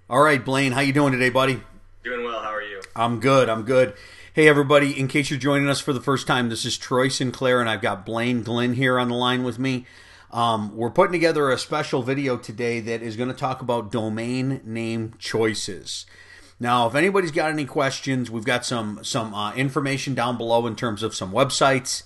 All right, Blaine, how you doing today, buddy? Doing well. How are you? I'm good. I'm good. Hey, everybody! In case you're joining us for the first time, this is Troy Sinclair, and I've got Blaine Glenn here on the line with me. We're putting together a special video today that is going to talk about domain name choices. Now, if anybody's got any questions, we've got some information down below in terms of some websites.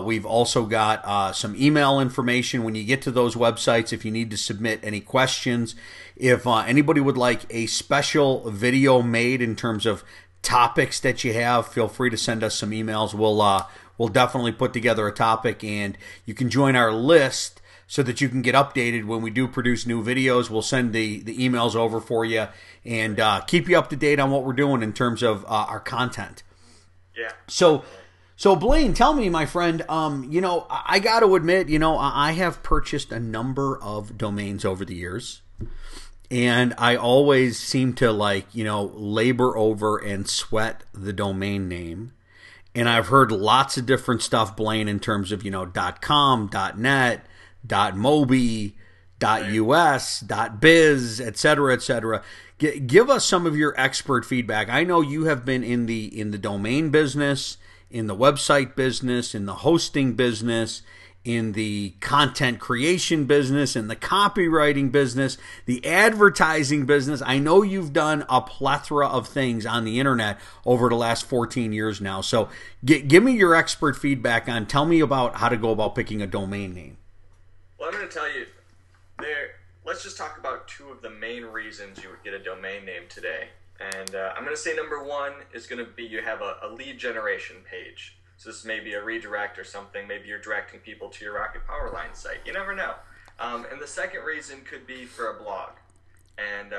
We've also got some email information when you get to those websites if you need to submit any questions. If anybody would like a special video made in terms of topics that you have, feel free to send us some emails. We'll definitely put together a topic, and you can join our list so that you can get updated when we do produce new videos. We'll send the emails over for you and keep you up to date on what we're doing in terms of our content. Yeah. So Blaine, tell me, my friend, I got to admit, I have purchased a number of domains over the years, and I always seem to labor over and sweat the domain name. And I've heard lots of different stuff, Blaine, in terms of, .com, .net, .mobi, .us, .biz, et cetera, et cetera. Give us some of your expert feedback. I know you have been in the domain business, in the website business, in the hosting business, in the content creation business, in the copywriting business, the advertising business. I know you've done a plethora of things on the internet over the last 14 years now. So give me your expert feedback tell me about how to go about picking a domain name. Well, I'm going to tell you, let's just talk about two of the main reasons you would get a domain name today. And I'm going to say number one is going to be you have a lead generation page. So this may be a redirect or something. Maybe you're directing people to your Rocket Powerline site. You never know. And the second reason could be for a blog. And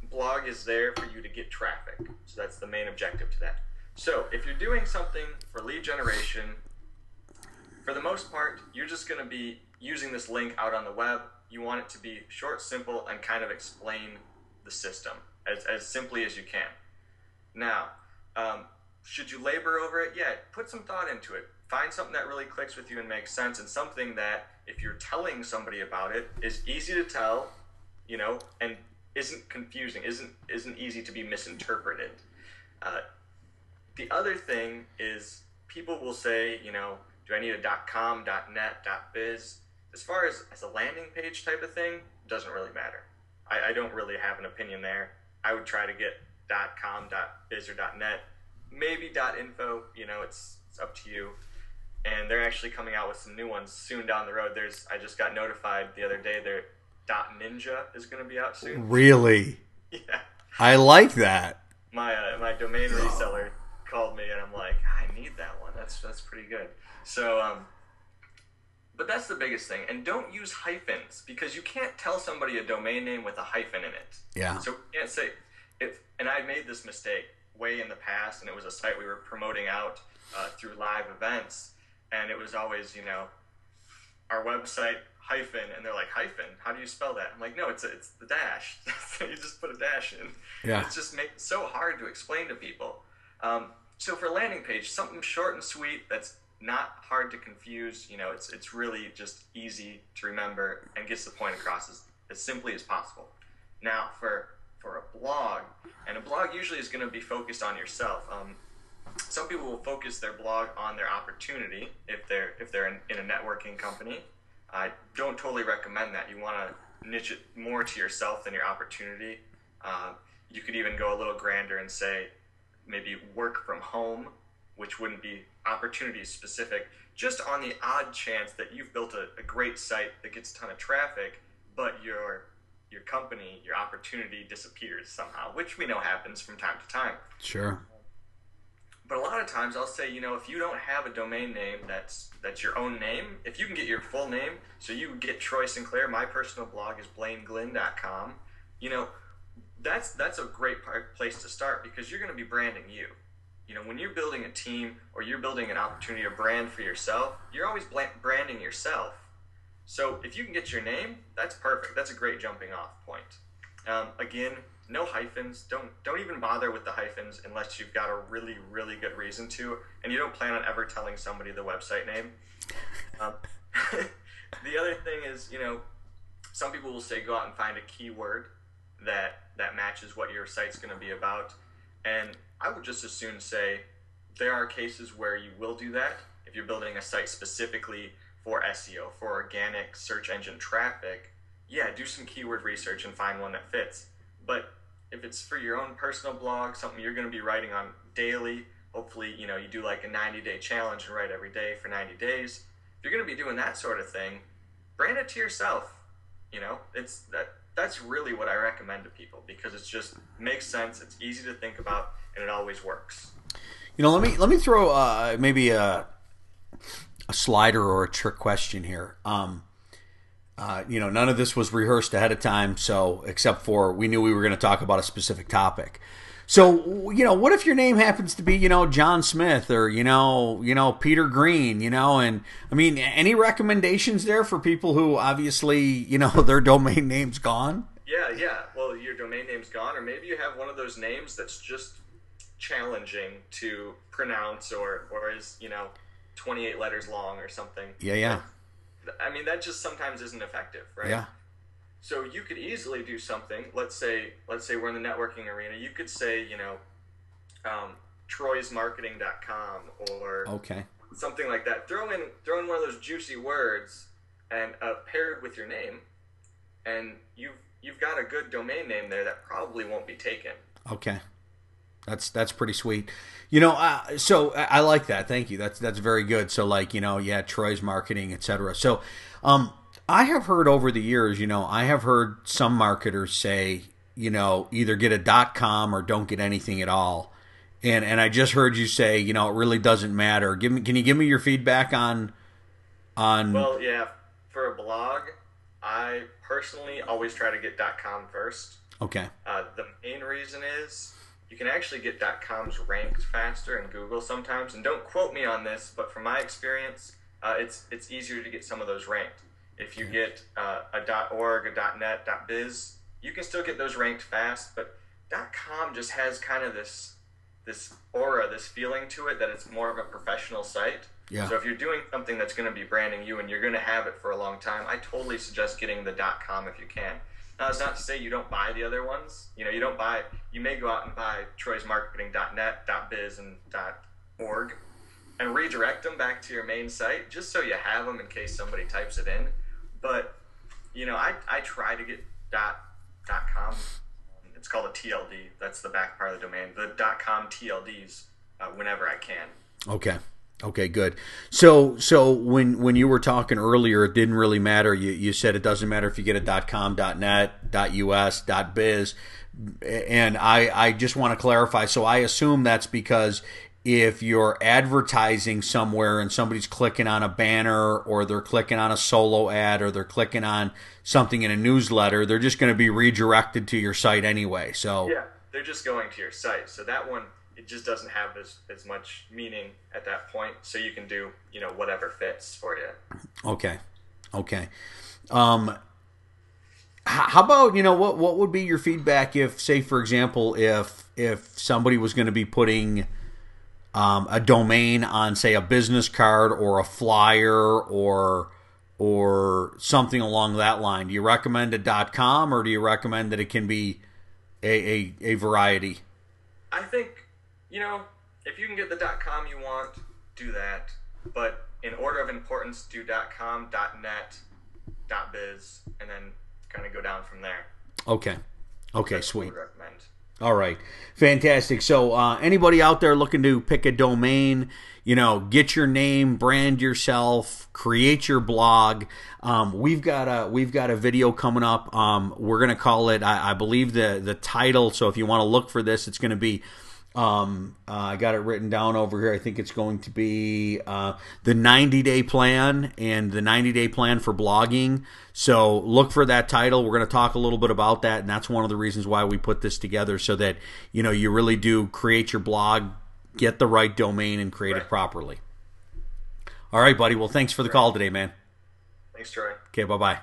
blog is there for you to get traffic. So that's the main objective to that. So if you're doing something for lead generation, for the most part, you're just going to be using this link out on the web. You want it to be short, simple, and kind of explain the system as simply as you can. Now, should you labor over it? Yeah, put some thought into it. Find something that really clicks with you and makes sense, and something that, if you're telling somebody about it, is easy to tell, and isn't confusing, isn't easy to be misinterpreted. The other thing is people will say, do I need a .com, .net, .biz? As far as a landing page type of thing, it doesn't really matter. I don't really have an opinion there. I would try to get .com, .biz, or .net. Maybe .info, it's up to you. And they're actually coming out with some new ones soon down the road. I just got notified the other day their .ninja is going to be out soon. Really? Yeah. I like that. My domain reseller called me, and I'm like, I need that one. That's pretty good. So, but that's the biggest thing. And don't use hyphens, because you can't tell somebody a domain name with a hyphen in it. Yeah. So you can't say, and I made this mistake way in the past, and it was a site we were promoting out through live events, and it was always, our website hyphen, and they're like, hyphen? How do you spell that? I'm like, no, it's the dash. You just put a dash in. Yeah. It's just so hard to explain to people. So for landing page, something short and sweet that's not hard to confuse, it's really just easy to remember and gets the point across as simply as possible. Now, for a blog, and a blog usually is going to be focused on yourself. Some people will focus their blog on their opportunity if they're in a networking company. I don't totally recommend that. You want to niche it more to yourself than your opportunity. You could even go a little grander and say maybe work from home, which wouldn't be opportunity specific, just on the odd chance that you've built a great site that gets a ton of traffic, but your company, your opportunity disappears somehow, which we know happens from time to time. Sure. But a lot of times I'll say, if you don't have a domain name that's your own name, if you can get your full name, so you get Troy Sinclair, my personal blog is blaineglenn.com, that's a great place to start, because you're going to be branding you. When you're building a team or you're building an opportunity or brand for yourself, you're always branding yourself. So if you can get your name, that's perfect. That's a great jumping off point. Again, no hyphens. Don't even bother with the hyphens unless you've got a really, really good reason to, and you don't plan on ever telling somebody the website name. The other thing is, some people will say go out and find a keyword that matches what your site's going to be about. And I would just as soon say there are cases where you will do that. If you're building a site specifically for SEO, for organic search engine traffic, yeah, do some keyword research and find one that fits. But if it's for your own personal blog, something you're going to be writing on daily, hopefully, you do like a 90-day challenge and write every day for 90 days. If you're going to be doing that sort of thing, brand it to yourself. That's really what I recommend to people, because it's just makes sense, it's easy to think about, and it always works. Let me throw maybe a slider or a trick question here. None of this was rehearsed ahead of time, so except for we knew we were going to talk about a specific topic. So, what if your name happens to be, John Smith or, Peter Green, and I mean, any recommendations there for people who obviously, their domain name's gone? Yeah. Well, your domain name's gone, or maybe you have one of those names that's just challenging to pronounce or is, 28 letters long or something. Yeah. I mean, that just sometimes isn't effective, right? Yeah. So you could easily do something. Let's say we're in the networking arena. You could say, troysmarketing.com or something like that. Throw in one of those juicy words and paired with your name, and you've got a good domain name there that probably won't be taken. Okay. That's pretty sweet. So I like that. Thank you. That's very good. So Troy's Marketing, etc. So, I have heard over the years, I have heard some marketers say, either get a .com or don't get anything at all. And I just heard you say, it really doesn't matter. Can you give me your feedback on? Well, yeah, for a blog, I personally always try to get .com first. Okay. The main reason is you can actually get .coms ranked faster in Google sometimes. And don't quote me on this, but from my experience, it's easier to get some of those ranked. If you get a .org, a .net, .biz, you can still get those ranked fast, but .com just has kind of this aura, this feeling to it that it's more of a professional site. Yeah. So if you're doing something that's going to be branding you and you're going to have it for a long time, I totally suggest getting the .com if you can. Now, it's not to say you don't buy the other ones. You may go out and buy Troy's Marketing .net, .biz, and .org and redirect them back to your main site just so you have them in case somebody types it in. But, I try to get .com. It's called a TLD. That's the back part of the domain. The .com TLDs whenever I can. Okay, good. So when you were talking earlier, it didn't really matter. You said it doesn't matter if you get a .com, .net, .us, .biz. And I just want to clarify. So I assume that's because if you're advertising somewhere and somebody's clicking on a banner or they're clicking on a solo ad or they're clicking on something in a newsletter, they're just going to be redirected to your site anyway. So yeah, they're just going to your site. So that one, it just doesn't have as much meaning at that point. So you can do, whatever fits for you. Okay. How about, what would be your feedback if, say, for example, if somebody was going to be putting a domain on, say, a business card or a flyer or something along that line? Do you recommend a .com or do you recommend that it can be a variety? I think, if you can get the .com you want, do that. But in order of importance, do .com, .net, .biz, and then kind of go down from there. Okay, That's sweet. What I would recommend. All right, fantastic. So anybody out there looking to pick a domain, get your name, brand yourself, create your blog. We've got a video coming up. We're gonna call it, I believe the title. So if you want to look for this, it's gonna be. I got it written down over here. I think it's going to be the 90-day plan and the 90-day plan for blogging. So look for that title. We're going to talk a little bit about that, and that's one of the reasons why we put this together, so that you really do create your blog, get the right domain, and create it properly. All right, buddy. Well, thanks for the call today, man. Thanks, Troy. Okay, bye-bye.